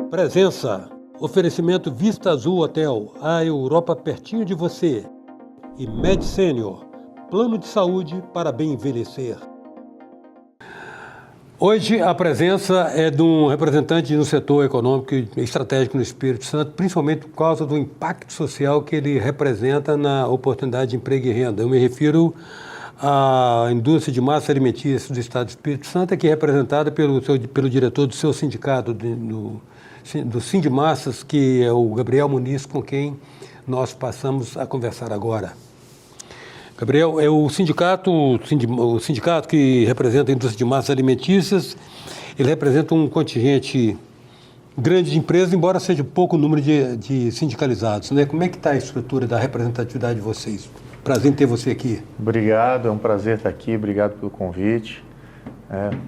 Presença, oferecimento Vista Azul Hotel, a Europa pertinho de você. E Med Senior, plano de saúde para bem envelhecer. Hoje a presença é de um representante do setor econômico e estratégico no Espírito Santo, principalmente por causa do impacto social que ele representa na oportunidade de emprego e renda. Eu me refiro à indústria de massa alimentícia do Estado do Espírito Santo, que é representada pelo diretor do seu sindicato, do Sindimassas, que é o Gabriel Muniz, com quem nós passamos a conversar agora. Gabriel, é o sindicato que representa a indústria de massas alimentícias, ele representa um contingente grande de empresas, embora seja pouco número de sindicalizados, né? Como é que está a estrutura da representatividade de vocês? Prazer em ter você aqui. Obrigado, é um prazer estar aqui, obrigado pelo convite,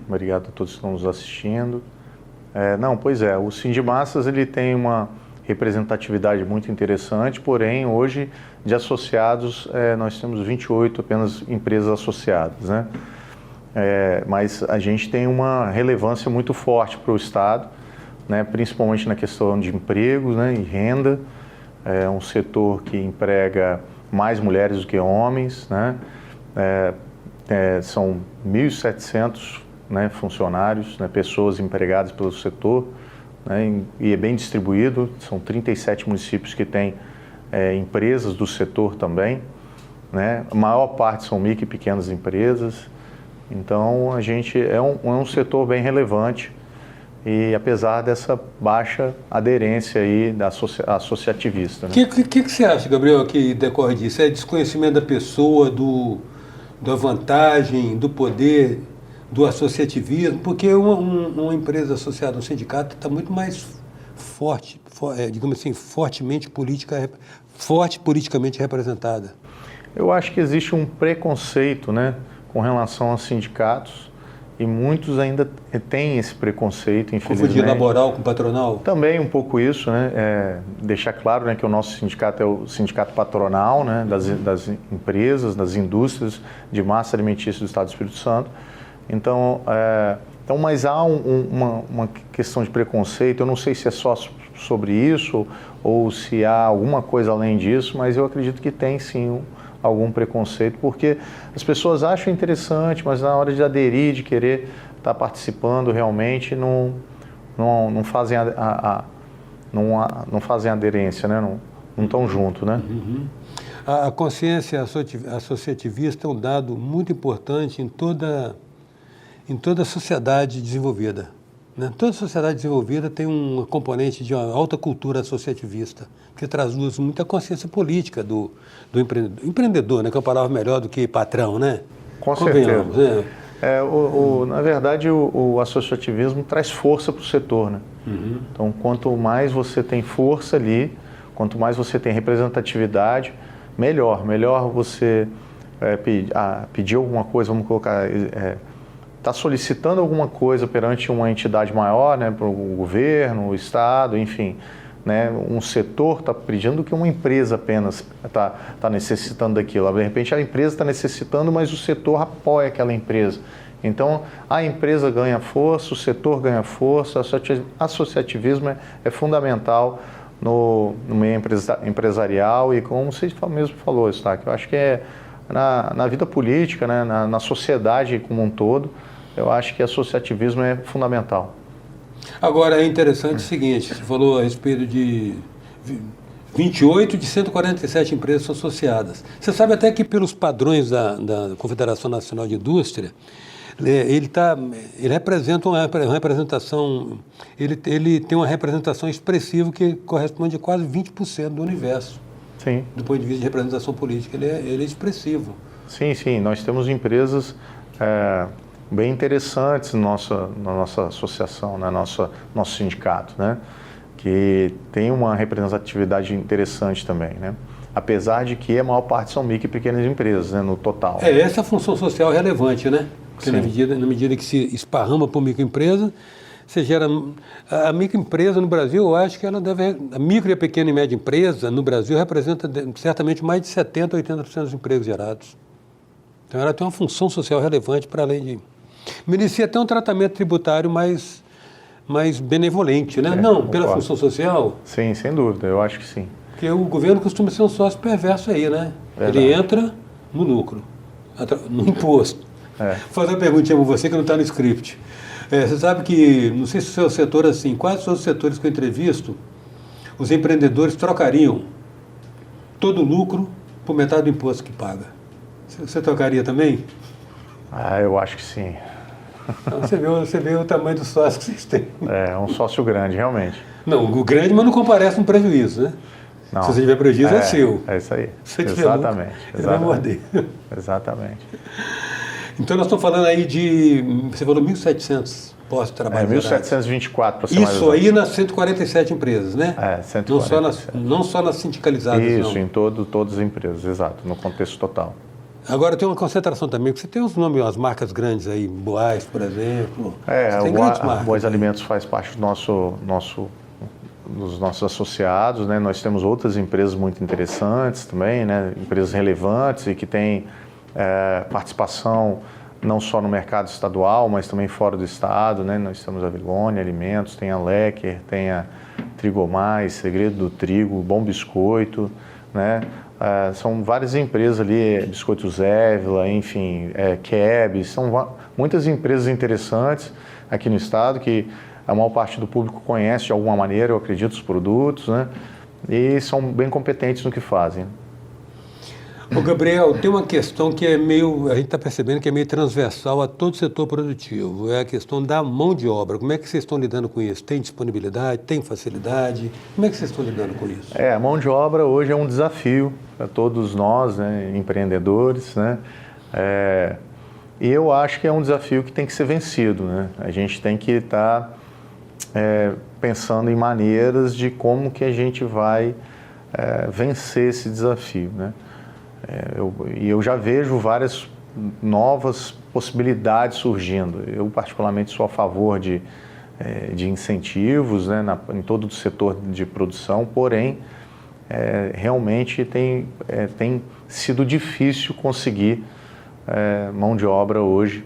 obrigado a todos que estão nos assistindo. O Sindimassas ele tem uma representatividade muito interessante, porém hoje de associados nós temos 28 apenas empresas associadas, né? Mas a gente tem uma relevância muito forte para o Estado, né? Principalmente na questão de empregos, né? E renda, é um setor que emprega mais mulheres do que homens, né? São 1.700 funcionários, pessoas empregadas pelo setor, e é bem distribuído, são 37 municípios que têm empresas do setor também, né? A maior parte são micro e pequenas empresas, então a gente é um setor bem relevante e apesar dessa baixa aderência aí da associativista. O que você acha, Gabriel, que decorre disso? É desconhecimento da pessoa, da vantagem, do poder, do associativismo, porque uma empresa associada a um sindicato está muito mais forte, digamos assim, forte politicamente representada. Eu acho que existe um preconceito, né, com relação aos sindicatos e muitos ainda têm esse preconceito, infelizmente. Confundir laboral com patronal? Também um pouco isso, né, deixar claro, né, que o nosso sindicato é o sindicato patronal, né, das empresas, das indústrias de massa alimentícia do Estado do Espírito Santo. Então, mas há uma questão de preconceito, eu não sei se é só sobre isso ou se há alguma coisa além disso, mas eu acredito que tem sim algum preconceito, porque as pessoas acham interessante, mas na hora de aderir, de querer estar participando realmente, não fazem não fazem aderência, né? Não estão junto, né? Uhum. A consciência associativista é um dado muito importante em toda a sociedade desenvolvida, né? Toda sociedade desenvolvida tem um componente de uma alta cultura associativista, que traduz muita consciência política do empreendedor, né? Que é uma palavra melhor do que patrão, né? Com certeza. Né? Na verdade, o associativismo traz força para o setor, né? Uhum. Então, quanto mais você tem força ali, quanto mais você tem representatividade, melhor você pedir alguma coisa, vamos colocar... está solicitando alguma coisa perante uma entidade maior, né, para o governo, o Estado, enfim, né, um setor está pedindo que uma empresa apenas está necessitando daquilo. De repente a empresa está necessitando, mas o setor apoia aquela empresa. Então a empresa ganha força, o setor ganha força, o associativismo é fundamental no meio empresarial e como você mesmo falou, Eustáquio, eu acho que na vida política, né, na sociedade como um todo, eu acho que associativismo é fundamental. Agora, é interessante o seguinte, você falou a respeito de 28 de 147 empresas são associadas. Você sabe até que pelos padrões da Confederação Nacional de Indústria, ele representa uma representação, ele tem uma representação expressiva que corresponde a quase 20% do universo. Sim. Do ponto de vista de representação política, ele é expressivo. Sim, nós temos empresas bem interessantes na nossa associação, nosso sindicato, né? Que tem uma representatividade interessante também, né? Apesar de que a maior parte são micro e pequenas empresas, né, no total. Essa é a função social relevante, né? Porque na medida que se esparrama por microempresa, você gera... A microempresa no Brasil, eu acho que ela a micro e a pequena e média empresa no Brasil representa certamente mais de 70% a 80% dos empregos gerados. Então ela tem uma função social relevante para além de... Merecia até um tratamento tributário mais mais benevolente, né? Não, pela concordo. função social. Sim, sem dúvida, eu acho que sim. Porque o governo costuma ser um sócio perverso aí, né? Verdade. Ele entra no lucro, no imposto. Vou fazer uma perguntinha para você que não está no script. Você sabe que, não sei se o seu setor é assim, quase todos os setores que eu entrevisto, os empreendedores trocariam todo o lucro por metade do imposto que paga. Você trocaria também? Eu acho que sim. Então, você vê o tamanho do sócio que vocês têm. É um sócio grande, realmente. Não, o grande, mas não comparece com prejuízo, né? Não. Se você tiver prejuízo, é seu. É isso aí. Se você Exatamente. Ele vai morder. Exatamente. Então, nós estamos falando aí de, você falou 1.700 postos de trabalho. 1.724 para ser mais Isso aí nas 147 empresas, né? 147. Não só nas sindicalizadas, Isso, não. em todas as empresas, exato, no contexto total. Agora tem uma concentração também, porque você tem os nomes, as marcas grandes aí, Boaz, por exemplo. O Boaz Alimentos faz parte dos nossos associados, né? Nós temos outras empresas muito interessantes também, né? Empresas relevantes e que têm participação não só no mercado estadual, mas também fora do estado, né? Nós temos a Vigone Alimentos, tem a Lecker, tem a Trigomais, Segredo do Trigo, Bom Biscoito, né? São várias empresas ali, Biscoitos Évila, enfim, Keb, são muitas empresas interessantes aqui no estado que a maior parte do público conhece de alguma maneira, eu acredito, os produtos, né? E são bem competentes no que fazem. Ô Gabriel, tem uma questão que a gente está percebendo que é meio transversal a todo o setor produtivo, é a questão da mão de obra. Como é que vocês estão lidando com isso? Tem disponibilidade? Tem facilidade? Como é que vocês estão lidando com isso? A mão de obra hoje é um desafio para todos nós, né, empreendedores, né? E eu acho que é um desafio que tem que ser vencido, né? A gente tem que estar pensando em maneiras de como que a gente vai vencer esse desafio, né? Eu já vejo várias novas possibilidades surgindo. Eu, particularmente, sou a favor de incentivos, né, em todo o setor de produção, porém, realmente tem sido difícil conseguir mão de obra hoje.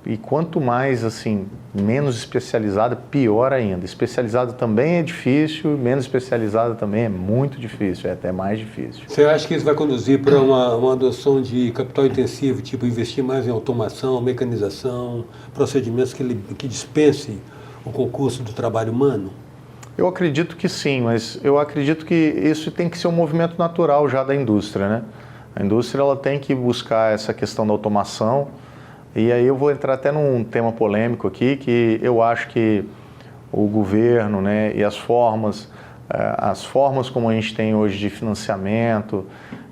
E quanto mais, assim, menos especializada, pior ainda. Especializada também é difícil, menos especializada também é muito difícil, é até mais difícil. Você acha que isso vai conduzir para uma adoção de capital intensivo, tipo investir mais em automação, mecanização, procedimentos que dispensem o concurso do trabalho humano? Eu acredito que sim, mas eu acredito que isso tem que ser um movimento natural já da indústria, né? A indústria ela tem que buscar essa questão da automação. E aí eu vou entrar até num tema polêmico aqui, que eu acho que o governo, né, e as formas como a gente tem hoje de financiamento,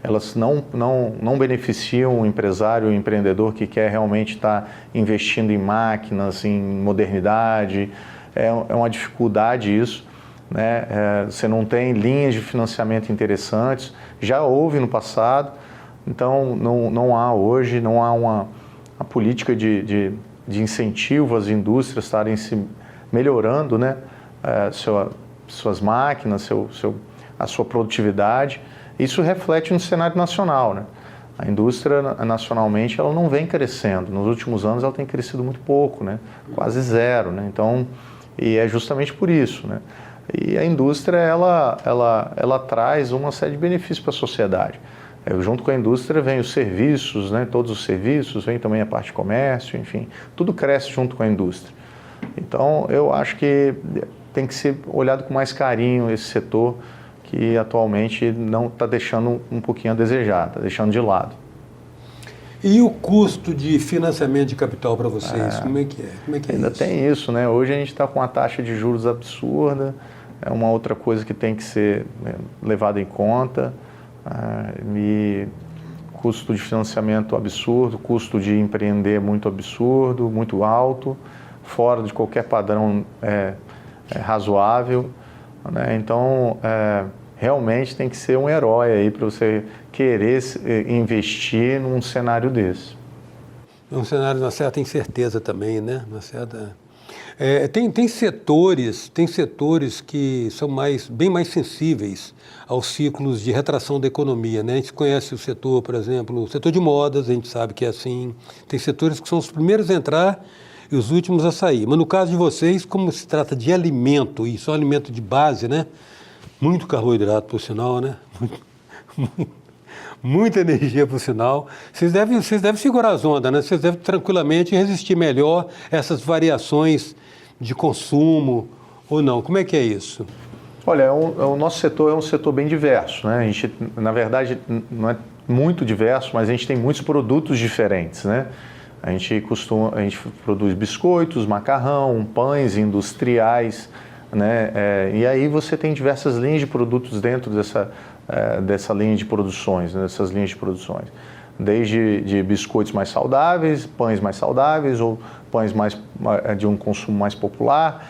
elas não beneficiam o empresário, o empreendedor que quer realmente estar investindo em máquinas, em modernidade. É uma dificuldade isso, né? Você não tem linhas de financiamento interessantes, já houve no passado, então não há hoje, não há uma política de incentivo às indústrias estarem se melhorando, né, suas máquinas, a sua produtividade. Isso reflete no cenário nacional, né? A indústria nacionalmente ela não vem crescendo. Nos últimos anos ela tem crescido muito pouco, né? Quase zero, né? Então, e é justamente por isso, né? E a indústria ela traz uma série de benefícios para a sociedade. Junto com a indústria vem os serviços, né? Todos os serviços, vem também a parte de comércio, enfim, tudo cresce junto com a indústria. Então, eu acho que tem que ser olhado com mais carinho esse setor que atualmente não está deixando um pouquinho a desejar, está deixando de lado. E o custo de financiamento de capital para vocês, como é que é? Como é que ainda isso? Tem isso, né? Hoje a gente está com uma taxa de juros absurda, é uma outra coisa que tem que ser levada em conta. E custo de financiamento absurdo, custo de empreender muito absurdo, muito alto, fora de qualquer padrão razoável, né? Então, realmente tem que ser um herói aí para você querer investir num cenário desse. É um cenário de uma certa incerteza também, né? Uma certa... Tem setores que são bem mais sensíveis aos ciclos de retração da economia, né? A gente conhece o setor, por exemplo, o setor de modas, a gente sabe que é assim. Tem setores que são os primeiros a entrar e os últimos a sair. Mas no caso de vocês, como se trata de alimento, e só alimento de base, né? Muito carboidrato, por sinal, né? Muita energia, por sinal. Vocês devem segurar as ondas, né? Vocês devem tranquilamente resistir melhor a essas variações de consumo ou não. Como é que é isso? Olha, o nosso setor é um setor bem diverso, né? A gente, na verdade, não é muito diverso, mas a gente tem muitos produtos diferentes, né? A gente produz biscoitos, macarrão, pães industriais, né? E aí você tem diversas linhas de produtos dentro dessa linha de produções, né? Dessas linhas de produções. Desde de biscoitos mais saudáveis, pães mais saudáveis ou pães de um consumo mais popular,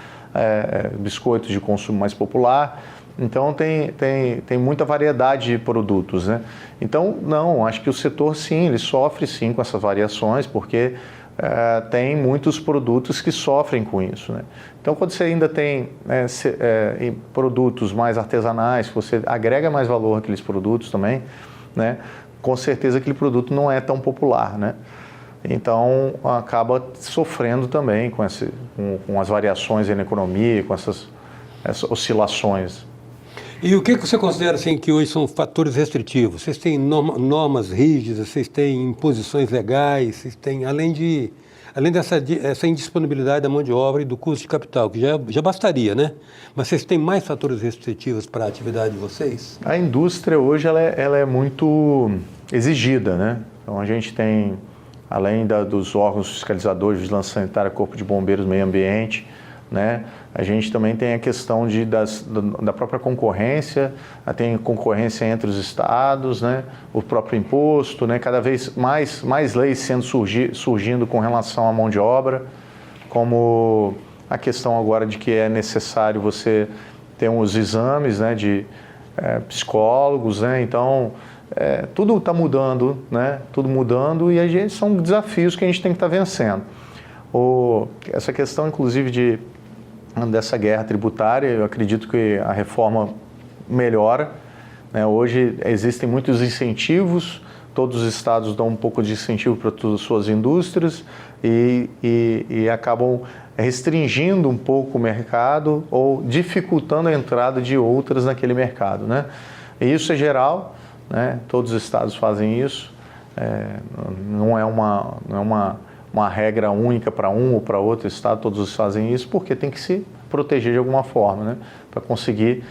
biscoitos de consumo mais popular. Então tem muita variedade de produtos, né? Então, não, acho que o setor sim, ele sofre sim com essas variações, porque tem muitos produtos que sofrem com isso, né? Então, quando você ainda tem produtos mais artesanais, você agrega mais valor àqueles produtos também, né? Com certeza aquele produto não é tão popular, né? Então, acaba sofrendo também com as variações na economia, com essas oscilações. E o que você considera assim, que hoje são fatores restritivos? Vocês têm normas rígidas, vocês têm imposições legais, vocês têm, além dessa indisponibilidade da mão de obra e do custo de capital, que já bastaria, né? Mas vocês têm mais fatores restritivos para a atividade de vocês? A indústria hoje ela é muito exigida, né? Então a gente tem, além dos órgãos fiscalizadores, Vigilância Sanitária, Corpo de Bombeiros, Meio Ambiente, né? A gente também tem a questão da própria concorrência, tem concorrência entre os estados, né? O próprio imposto, né? Cada vez mais leis sendo surgindo com relação à mão de obra, como a questão agora de que é necessário você ter uns exames, né? De psicólogos, né? Então, tudo está mudando, né? Tudo mudando e são desafios que a gente tem que estar vencendo. Essa questão, inclusive, dessa guerra tributária, eu acredito que a reforma melhora, né? Hoje existem muitos incentivos, todos os estados dão um pouco de incentivo para todas as suas indústrias e acabam restringindo um pouco o mercado ou dificultando a entrada de outras naquele mercado, né? E isso é geral, né? Todos os estados fazem isso, não é uma regra única para um ou para outro estado, todos fazem isso porque tem que se proteger de alguma forma, né? Para conseguir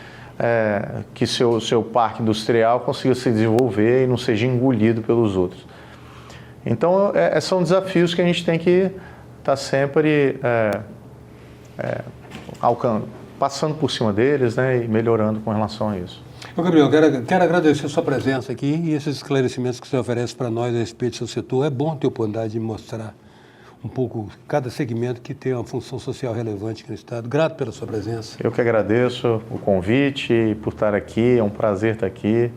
que seu parque industrial consiga se desenvolver e não seja engolido pelos outros. Então, são desafios que a gente tem que estar sempre passando por cima deles, né? E melhorando com relação a isso. Gabriel, quero agradecer a sua presença aqui e esses esclarecimentos que você oferece para nós a respeito do seu setor. É bom ter a oportunidade de mostrar um pouco cada segmento que tem uma função social relevante aqui no Estado. Grato pela sua presença. Eu que agradeço o convite e por estar aqui, é um prazer estar aqui.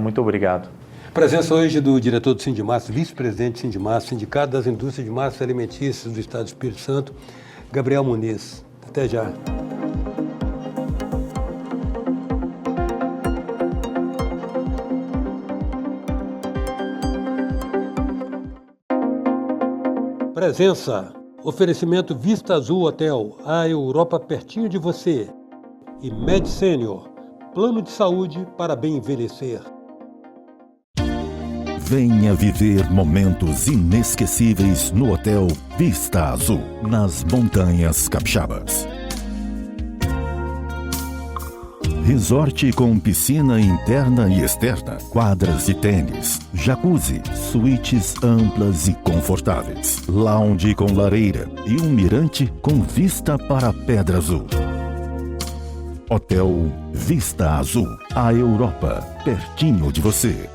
Muito obrigado. Presença hoje do diretor do Sindimassa, vice-presidente do Sindimassa, Sindicato das Indústrias de Massas Alimentícias do Estado do Espírito Santo, Gabriel Muniz. Até já. Presença, oferecimento Vista Azul Hotel, a Europa pertinho de você. E Med Senior, plano de saúde para bem envelhecer. Venha viver momentos inesquecíveis no Hotel Vista Azul, nas Montanhas Capixabas. Resort com piscina interna e externa, quadras de tênis, jacuzzi, suítes amplas e confortáveis, lounge com lareira e um mirante com vista para a Pedra Azul. Hotel Vista Azul, a Europa, pertinho de você.